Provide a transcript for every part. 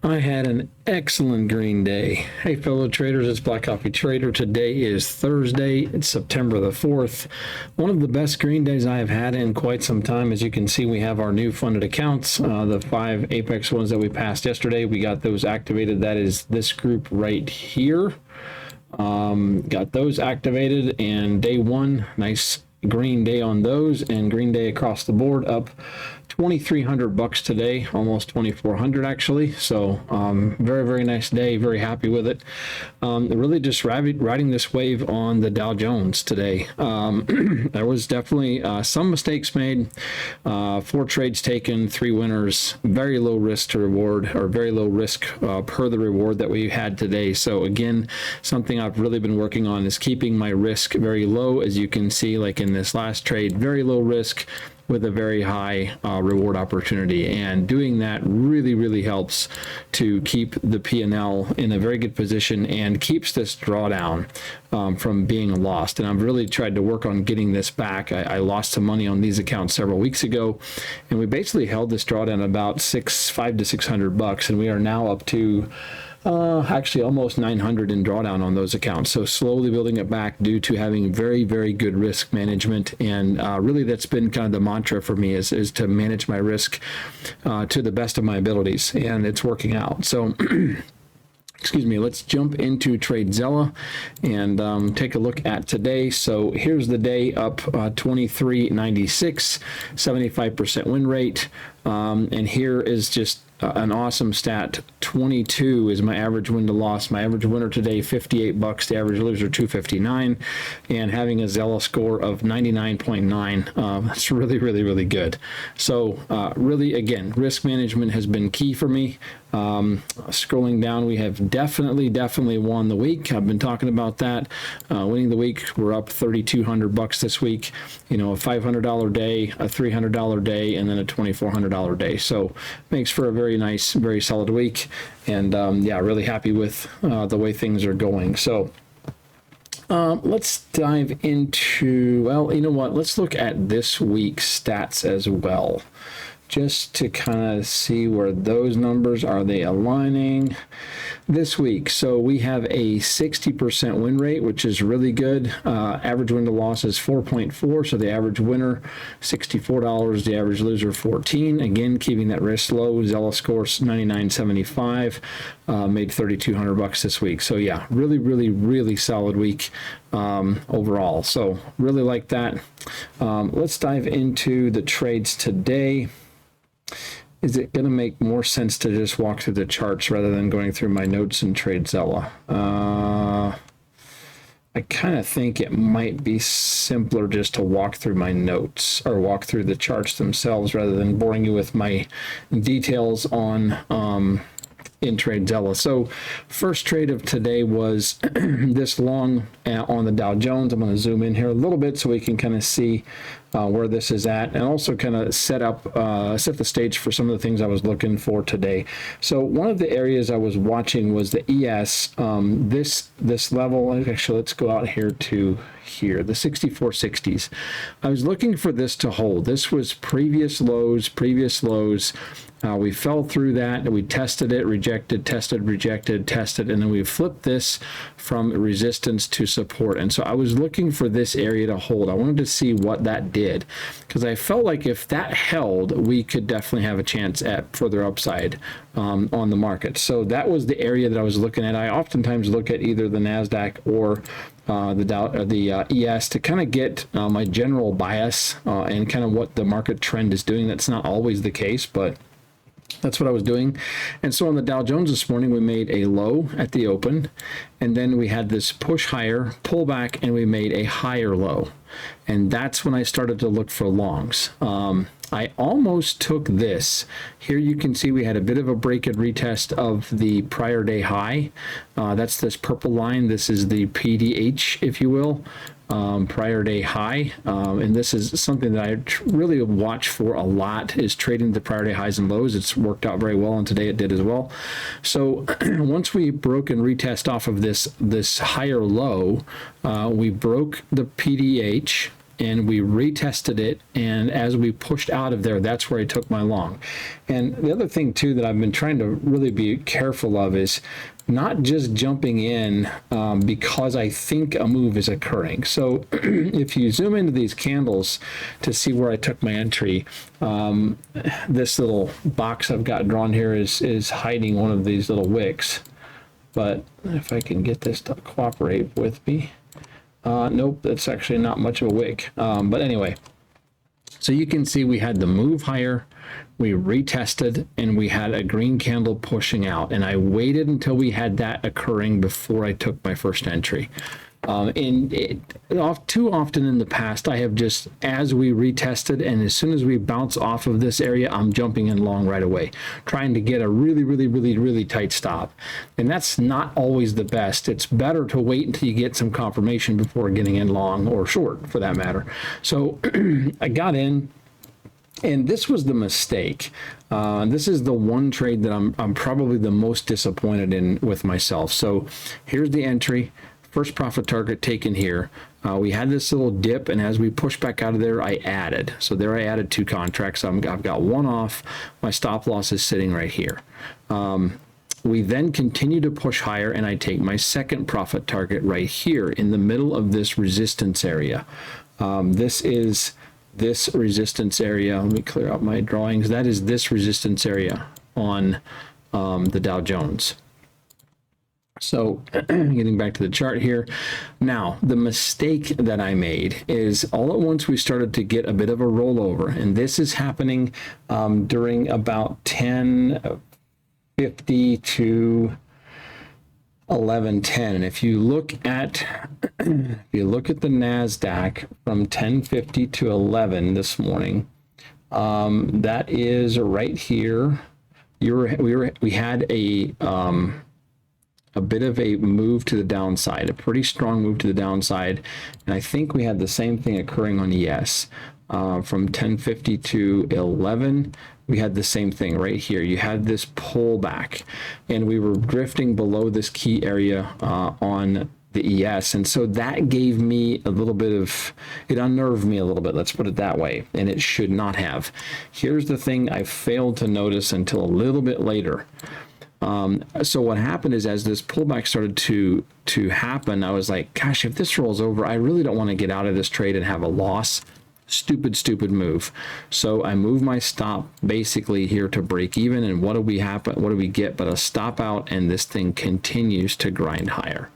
I had an excellent green day. Hey, fellow traders, it's Black Coffee Trader. Today is Thursday. It's September the 4th. One of the best green days I have had in quite some time. As you can see, we have our new funded accounts, the 5 Apex ones that we passed yesterday. We got those activated. That is this group right here. Got those activated, and day one, nice green day on those, and green day across the board, up $2,300 today, almost 2,400 actually. So very, very nice day. Very happy with it. Really just riding this wave on the Dow Jones today. There was definitely some mistakes made. 4 trades taken, 3 winners. Very low risk to reward, or very low risk per the reward that we had today. So again, something I've really been working on is keeping my risk very low. As you can see, like in this last trade, very low risk with a very high reward opportunity, and doing that really helps to keep the P&L in a very good position and keeps this drawdown from being lost. And I've really tried to work on getting this back. I lost some money on these accounts several weeks ago, and we basically held this drawdown about $500 to $600, and we are now up to actually almost 900 in drawdown on those accounts. So slowly building it back due to having very good risk management. And really that's been kind of the mantra for me, is to manage my risk to the best of my abilities, and it's working out. So excuse me, let's jump into TradeZella and take a look at today. So here's the day, up 23.96, 75% win rate. And here is just an awesome stat. 22 is my average win to loss. My average winner today, $58. The average loser, $259, and having a Zella score of 99.9. That's really good. So really, again, risk management has been key for me. Scrolling down, we have definitely won the week. I've been talking about that. Winning the week, we're up $3,200 this week. You know, a $500 day, a $300 day, and then a $2,400 day. So makes for a very nice, very solid week. And yeah, really happy with the way things are going. So let's dive into, well, you know what? Let's look at this week's stats as well, just to kind of see where those numbers are. They aligning this week? So we have a 60% win rate, which is really good. Average win to loss is 4.4. So the average winner, $64. The average loser, 14. Again, keeping that risk low. Zella score 99.75. Made $3,200 this week. So yeah, really solid week overall. So really like that. Let's dive into the trades today. Is it going to make more sense to just walk through the charts rather than going through my notes in TradeZella? I kind of think it might be simpler just to walk through my notes, or walk through the charts themselves, rather than boring you with my details on in TradeZella. So first trade of today was this long on the Dow Jones. I'm going to zoom in here a little bit so we can kind of see where this is at, and also kind of set the stage for some of the things I was looking for today. So one of the areas I was watching was the ES, this level. Actually, let's go out here to here, the 6460s. I was looking for this to hold. This was previous lows. We fell through that, and we tested it, rejected, tested, rejected, tested, and then we flipped this from resistance to support. And so I was looking for this area to hold. I wanted to see what that did, because I felt like if that held, we could definitely have a chance at further upside on the market. So that was the area that I was looking at. I oftentimes look at either the NASDAQ or the ES to kind of get my general bias and kind of what the market trend is doing. That's not always the case, but that's what I was doing. And so on the Dow Jones this morning, we made a low at the open, and then we had this push higher, pull back, and we made a higher low. And that's when I started to look for longs. I almost took this. Here you can see we had a bit of a break and retest of the prior day high. That's this purple line. This is the PDH, if you will. Prior day high, and this is something that I really watch for a lot, is trading the prior day highs and lows. It's worked out very well, and today it did as well. So once we broke and retest off of this higher low, we broke the PDH, and we retested it. And as we pushed out of there, that's where I took my long. And the other thing too that I've been trying to really be careful of is not just jumping in because I think a move is occurring. So if you zoom into these candles to see where I took my entry, this little box I've got drawn here is hiding one of these little wicks. But if I can get this to cooperate with me, nope, that's actually not much of a wick. But anyway, so you can see we had the move higher, we retested, and we had a green candle pushing out. And I waited until we had that occurring before I took my first entry. Too often in the past, I have just, as we retested, and as soon as we bounce off of this area, I'm jumping in long right away, trying to get a really tight stop. And that's not always the best. It's better to wait until you get some confirmation before getting in long, or short for that matter. So I got in, and this was the mistake. This is the one trade that I'm probably the most disappointed in with myself. So here's the entry. First profit target taken here. We had this little dip, and as we pushed back out of there, I added. So there I added 2 contracts. I've got one off. My stop loss is sitting right here. We then continue to push higher, and I take my second profit target right here in the middle of this resistance area. This is this resistance area. Let me clear out my drawings. That is this resistance area on the Dow Jones. So getting back to the chart here. Now, the mistake that I made is all at once we started to get a bit of a rollover, and this is happening during about 10:50 to 11:10. And if you look at the NASDAQ from 10:50 to 11 this morning, that is right here. We had a bit of a move to the downside, a pretty strong move to the downside. And I think we had the same thing occurring on ES. From 10:50 to 11, we had the same thing right here. You had this pullback, and we were drifting below this key area on the ES. And so that gave me a little bit of, it unnerved me a little bit, let's put it that way, and it should not have. Here's the thing I failed to notice until a little bit later. So what happened is, as this pullback started to happen, I was like, gosh, if this rolls over, I really don't want to get out of this trade and have a loss. Stupid move. So I moved my stop basically here to break even. And what do we get but a stop out, and this thing continues to grind higher.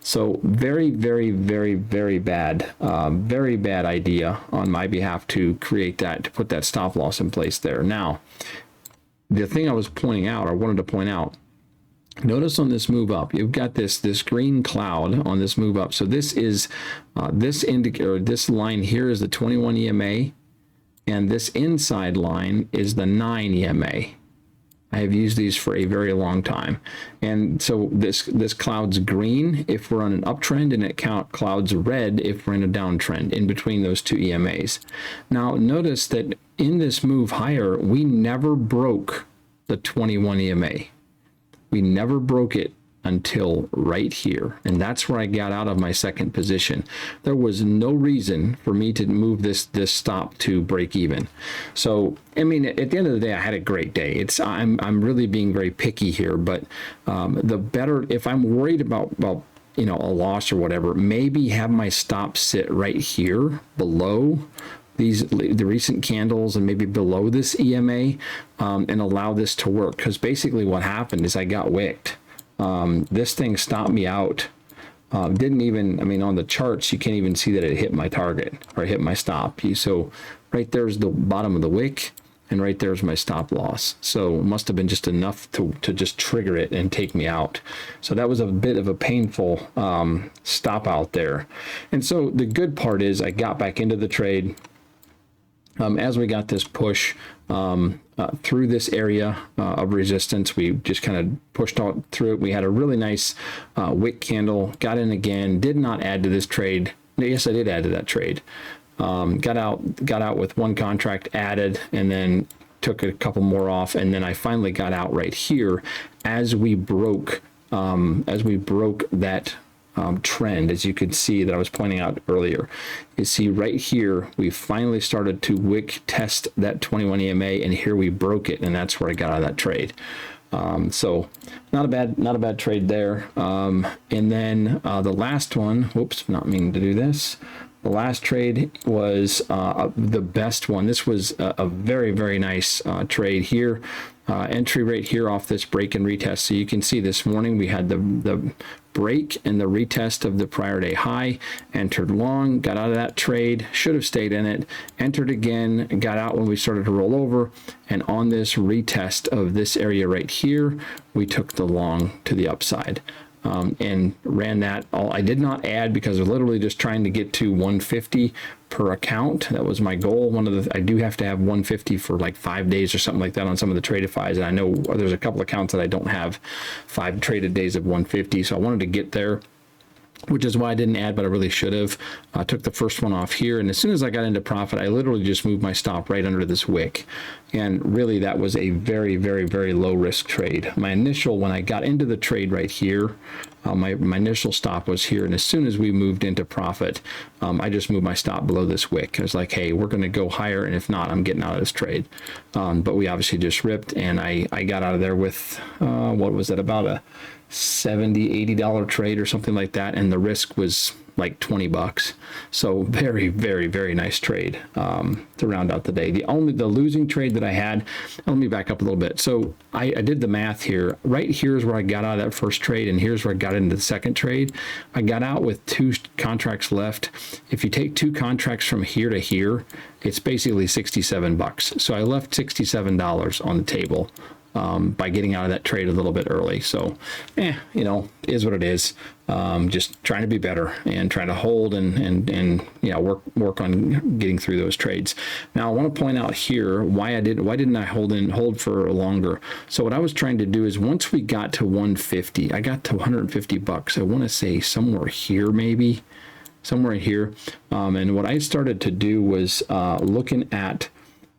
So very bad, very bad idea on my behalf to create that, to put that stop loss in place there. Now, the thing I was pointing out, or wanted to point out, notice on this move up, you've got this green cloud on this move up. So this is this indicator, this line here is the 21 EMA, and this inside line is the 9 EMA. I have used these for a very long time. And so this cloud's green if we're on an uptrend, and it clouds red if we're in a downtrend, in between those two EMAs. Now notice that in this move higher, we never broke the 21 EMA. We never broke it until right here. And that's where I got out of my second position. There was no reason for me to move this stop to break even. So, I mean, at the end of the day, I had a great day. I'm really being very picky here, but the better, if I'm worried about a loss or whatever, maybe have my stop sit right here below the recent candles, and maybe below this EMA, and allow this to work. Because basically what happened is I got wicked. This thing stopped me out. Didn't even, I mean, on the charts, you can't even see that it hit my target or hit my stop. So right there's the bottom of the wick, and right there's my stop loss. So it must have been just enough to just trigger it and take me out. So that was a bit of a painful stop out there. And so the good part is I got back into the trade. As we got this push through this area of resistance, we just kind of pushed out through it. We had a really nice wick candle, got in again, did not add to this trade. Yes, I did add to that trade. Got out with one contract added, and then took a couple more off, and then I finally got out right here as we broke that trend, as you could see that I was pointing out earlier. You see right here, we finally started to wick test that 21 EMA, and here we broke it, and that's where I got out of that trade. So not a bad trade there. And then the last one, whoops, not meaning to do this. The last trade was the best one. This was a very, very nice trade here. Entry rate here off this break and retest. So you can see this morning we had the break and the retest of the prior day high, entered long, got out of that trade, should have stayed in it, entered again, got out when we started to roll over, and on this retest of this area right here, we took the long to the upside. And ran that all. I did not add because I was literally just trying to get to 150 per account. That was my goal. I do have to have 150 for like 5 days or something like that on some of the Tradeifys. And I know there's a couple accounts that I don't have 5 traded days of 150. So I wanted to get there, which is why I didn't add, but I really should have. I took the first one off here, and as soon as I got into profit, I literally just moved my stop right under this wick. And really, that was a very, very, very low risk trade. My initial, when I got into the trade right here, my initial stop was here, and as soon as we moved into profit, I just moved my stop below this wick. I was like, hey, we're going to go higher, and if not, I'm getting out of this trade. But we obviously just ripped, and I got out of there with, what was that, about a $70, $80 trade or something like that, and the risk was like 20 bucks. So very, very, very nice trade to round out the day. The losing trade that I had, let me back up a little bit. So I did the math here. Right here is where I got out of that first trade, and here's where I got into the second trade. I got out with 2 contracts left. If you take 2 contracts from here to here, it's basically 67 bucks. So I left $67 on the table by getting out of that trade a little bit early. So, is what it is. Just trying to be better and trying to hold and work on getting through those trades. Now, I want to point out here why didn't I hold for longer? So what I was trying to do is once we got to 150, I got to 150 bucks. I want to say somewhere here, maybe somewhere in here. And what I started to do was looking at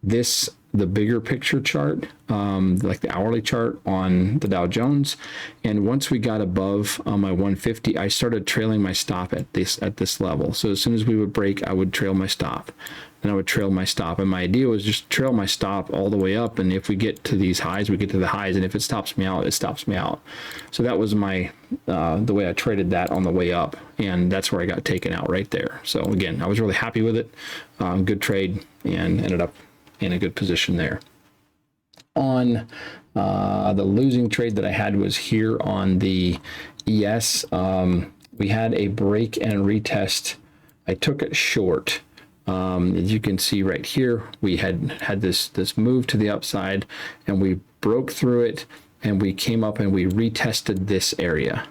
this, the bigger picture chart, like the hourly chart on the Dow Jones. And once we got above my 150, I started trailing my stop at this level. So as soon as we would break, I would trail my stop. Then I would trail my stop. And my idea was just trail my stop all the way up. And if we get to these highs, we get to the highs. And if it stops me out, it stops me out. So that was my the way I traded that on the way up. And that's where I got taken out right there. So again, I was really happy with it. Good trade, and ended up in a good position there. On the losing trade that I had was here on the ES. We had a break and retest. I took it short. As you can see right here, we had this move to the upside, and we broke through it, and we came up and we retested this area.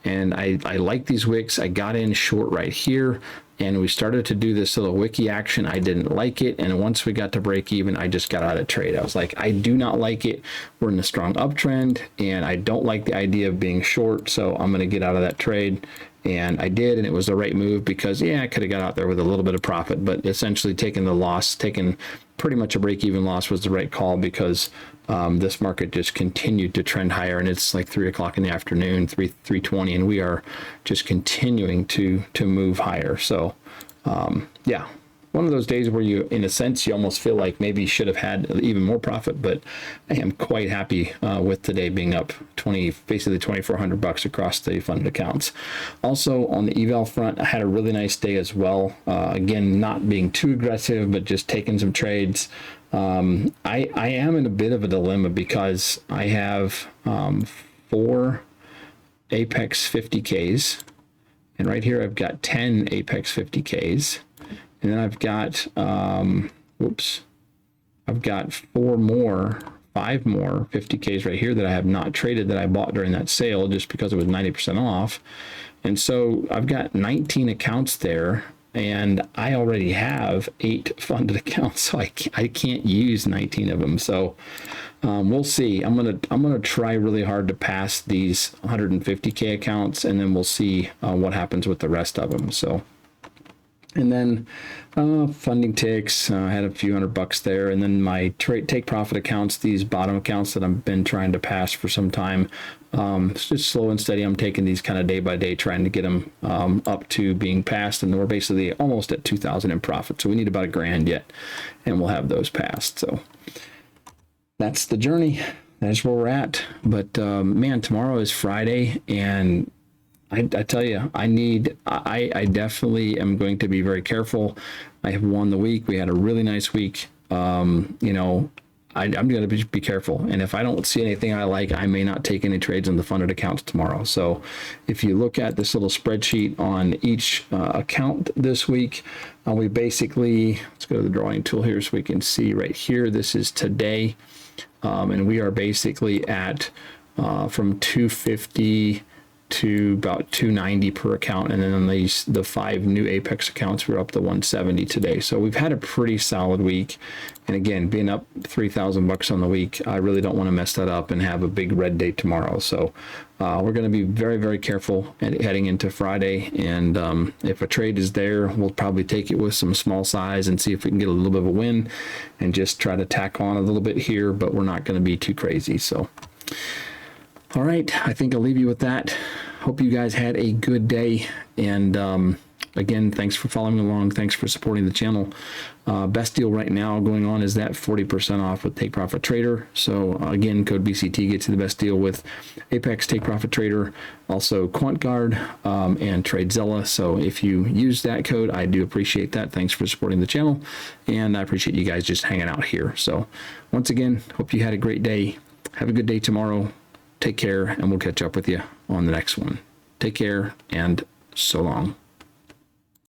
And I like these wicks. I got in short right here, and we started to do this little wiki action. I didn't like it, and once we got to break even, I just got out of trade. I was like, I do not like it. We're in a strong uptrend, and I don't like the idea of being short, so I'm going to get out of that trade. And I did, and it was the right move because, I could have got out there with a little bit of profit, but essentially taking the loss, taking pretty much a break-even loss was the right call because this market just continued to trend higher, and it's like 3 o'clock in the afternoon, 3:20, and we are just continuing to move higher. So, one of those days where you, in a sense, you almost feel like maybe you should have had even more profit, but I am quite happy with today being up basically 2,400 bucks across the funded accounts. Also on the eval front, I had a really nice day as well. Again, not being too aggressive, but just taking some trades. I am in a bit of a dilemma because I have 4 Apex 50Ks, and right here I've got 10 Apex 50Ks. And then I've got, I've got 5 more 50Ks right here that I have not traded that I bought during that sale just because it was 90% off. And so I've got 19 accounts there, and I already have 8 funded accounts, so I can't use 19 of them. So we'll see. I'm gonna try really hard to pass these 150K accounts, and then we'll see what happens with the rest of them. So And then funding ticks, I had a few $100 there. And then my take profit accounts, these bottom accounts that I've been trying to pass for some time. It's just slow and steady. I'm taking these kind of day by day, trying to get them up to being passed. And we're basically almost at 2,000 in profit. So we need about $1,000 yet, and we'll have those passed. So that's the journey. That's where we're at. But man, tomorrow is Friday, and I tell you, I definitely am going to be very careful. I have won the week. We had a really nice week. I'm going to be careful. And if I don't see anything I like, I may not take any trades on the funded accounts tomorrow. So if you look at this little spreadsheet on each account this week, we basically, let's go to the drawing tool here so we can see right here. This is today. And we are basically at from 250 to about 290 per account, and then on the 5 new Apex accounts, we're up to 170 today. So we've had a pretty solid week, and again, being up $3,000 on the week, I really don't want to mess that up and have a big red day tomorrow. So we're going to be very, very careful heading into Friday, and if a trade is there, we'll probably take it with some small size and see if we can get a little bit of a win, and just try to tack on a little bit here, but we're not going to be too crazy. So all right, I think I'll leave you with that. Hope you guys had a good day. And again, thanks for following along. Thanks for supporting the channel. Best deal right now going on is that 40% off with Take Profit Trader. So again, code BCT gets you the best deal with Apex, Take Profit Trader, also QuantGuard, and TradeZilla. So if you use that code, I do appreciate that. Thanks for supporting the channel. And I appreciate you guys just hanging out here. So once again, hope you had a great day. Have a good day tomorrow. Take care, and we'll catch up with you on the next one. Take care, and so long.